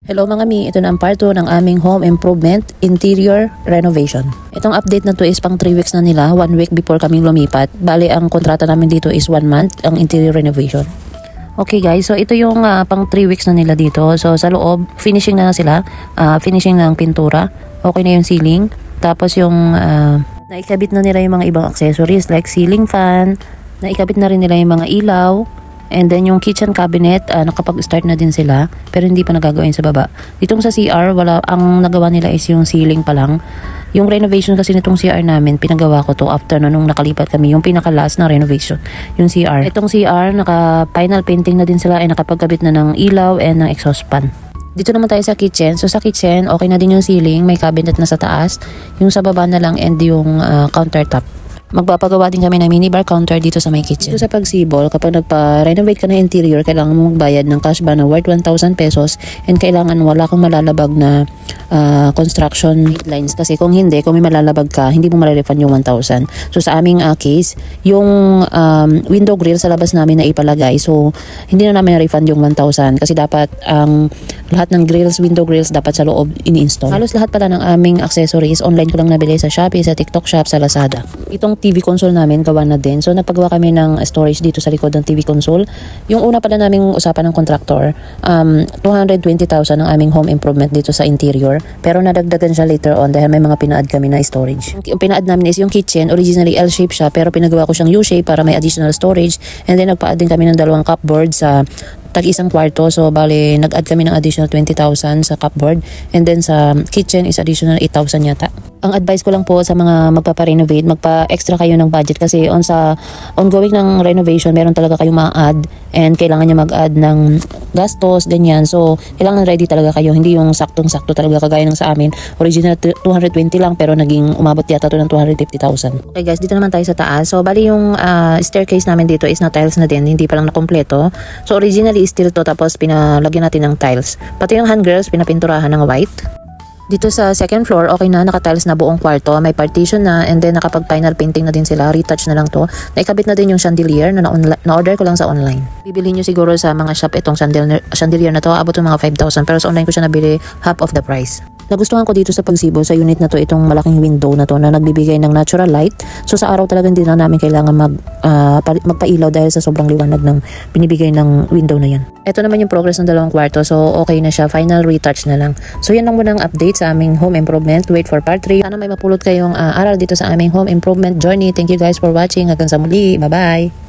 Hello mga mi, ito na ang part 2 ng aming home improvement interior renovation. Itong update na to is pang 3 weeks na nila, 1 week before kaming lumipat. Bali ang kontrata namin dito is 1 month ang interior renovation. Okay guys, so ito yung pang 3 weeks na nila dito. So sa loob, finishing na sila, finishing ng pintura. Okay na yung ceiling. Tapos yung naikabit na nila yung mga ibang accessories like ceiling fan. Naikabit na rin nila yung mga ilaw. And then yung kitchen cabinet, nakapag-start na din sila pero hindi pa nagagawin sa baba. Ditong sa CR, ang nagawa nila is yung ceiling pa lang. Yung renovation kasi nitong CR namin, pinagawa ko to after nung nakalipat kami, yung pinaka-last na renovation, yung CR. Itong CR, naka-final painting na din sila ay nakapagkabit na ng ilaw and ng exhaust fan. Dito naman tayo sa kitchen. So sa kitchen, okay na din yung ceiling, may cabinet na sa taas. Yung sa baba na lang and yung countertop. Magpapagawa din kami ng minibar counter dito sa may kitchen. Dito sa pagsibol, kapag nagpa-renovate ka ng interior, kailangan mo magbayad ng cash ban na worth 1,000 pesos and kailangan wala kang malalabag na construction guidelines. Kasi kung hindi, kung may malalabag ka, hindi mo ma-refund yung 1,000. So sa aming case, yung window grill sa labas namin na ipalagay. So hindi na namin na-refund yung 1,000 kasi dapat ang lahat ng grills, window grills dapat sa loob ini-install. Halos lahat pala ng aming accessories, online ko lang nabili sa Shopee, sa TikTok Shop, sa Lazada. Itong TV console namin gawa na din. So nagpagawa kami ng storage dito sa likod ng TV console. Yung una pala naming usapan ng contractor, 220,000 ang aming home improvement dito sa interior. Pero nadagdagan siya later on dahil may mga pina-add kami na storage. Yung pina-add namin is yung kitchen, originally L-shape siya pero pinagawa ko siyang U-shape para may additional storage. And then nagpa-add din kami ng 2 cupboard sa tag-isang kwarto. So bale nag-add kami ng additional 20,000 sa cupboard. And then sa kitchen is additional 8,000 yata. Ang advice ko lang po sa mga magpapa-renovate, magpa-extra kayo ng budget kasi sa ongoing ng renovation, meron talaga kayong ma-add and kailangan nyo mag-add ng gastos, ganyan. So, kailangan ready talaga kayo. Hindi yung saktong-sakto talaga kagaya ng sa amin. Original 220 lang pero naging umabot yata to ng 250,000. Okay guys, dito naman tayo sa taas. So, bali yung staircase namin dito is na tiles na din. Hindi pa lang na kompleto. So, originally is steel to tapos pinalagyan natin ng tiles. Pati yung handrails, pinapinturahan ng white. Dito sa second floor, okay na, naka-tiles na buong kwarto, may partition na, and then nakapag-final painting na din sila, retouch na lang to. Naikabit na din yung chandelier na-order ko lang sa online. Bibilihin nyo siguro sa mga shop itong chandelier na to, abot yung mga 5,000, pero sa online ko siya nabili half of the price. Nagustuhan ko dito sa pagsibol sa unit na to itong malaking window na to na nagbibigay ng natural light. So sa araw talagang hindi na namin kailangan magpailaw dahil sa sobrang liwanag ng binibigay ng window na yan. Ito naman yung progress ng 2 kwarto. So okay na siya, final retouch na lang. So yan lang muna ang update sa aming home improvement. Wait for part 3. Sana may mapulot kayong aral dito sa aming home improvement journey. Thank you guys for watching. Hanggang sa muli. Bye-bye!